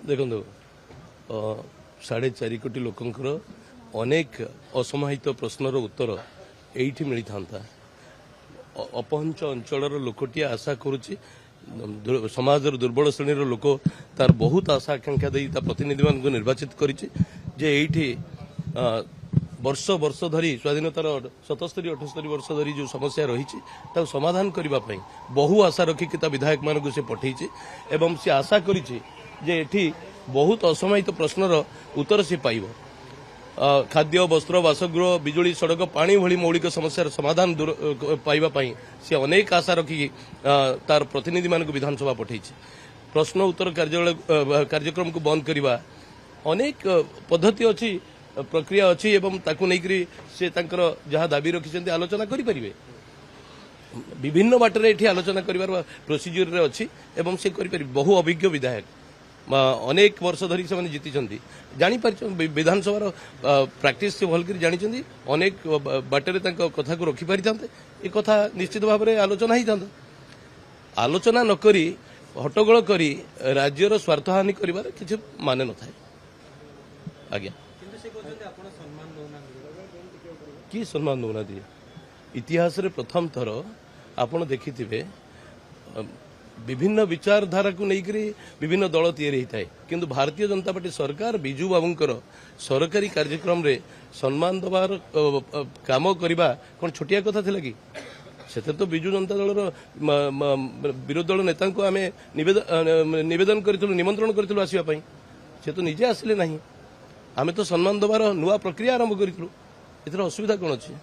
देखो 4.5 कोटी लोकंकर अनेक असमाहित प्रश्नर उत्तर एठी मिली था। अपहंच अंचल लोकटी आशा करुच्ची समाज दुर्बल श्रेणीर लोक तार बहुत आशा आकांक्षा दे प्रतिनिधि मान निर्वाचित करी वर्ष वर्ष धरी स्वाधीनतार 77-78 वर्ष धरी जो समस्या रही समाधान करने बहु आशा रखिक विधायक मान से पठे एवं सी आशा करी बहुत असमाहित प्रश्नर उत्तर से पाइब। खाद्य वस्त्र बासगृह बिजुली सड़क पानी भली मौलिक समस्यार समाधान पाइबापी सी अनेक आशा रखिक तार प्रतिनिधि मान विधानसभा पठे प्रश्न उत्तर कार्यक्रम को बंद करने अनेक पद्धति अच्छी प्रक्रिया अच्छी एवं ताकू नहीं से जहाँ दाबी रखिंट आलोचना करें विभिन्न बाटर ये आलोचना कर प्रोसीजर अच्छी एवं से बहु अभिज्ञ विधायक अनेक वर्ष धरी से जीति जापर विधानसभा प्राक्टिस से भल कर जानी अनेक बाटर कथा को रखिपारि था ये कथा निश्चित भाव में आलोचना ही था। आलोचना नक हट्टगोल करी राज्यर स्वार्थ हानि कर किसी मान न था। आज्ञा कि सम्मान दौना दिए इतिहास रे प्रथम थर आपण देखिथिबे विभिन्न विचारधारा को लेकर विभिन्न दल तैयारी होता है किंतु भारतीय जनता पार्टी सरकार बिजू बाबूंकर सरकारी कार्यक्रम रे सम्मान दबार काम करवा कौन छोटिया कथा थिला कि से तो बिजू जनता दल विरोधी दल नेता को आम निवेदन करूँ निमंत्रण करूँ आसवाई से तो निजे आसिले ना आम तो सम्मान दबार नुआ प्रक्रिया आरंभ करूँ एथर असुविधा कौन अच्छी।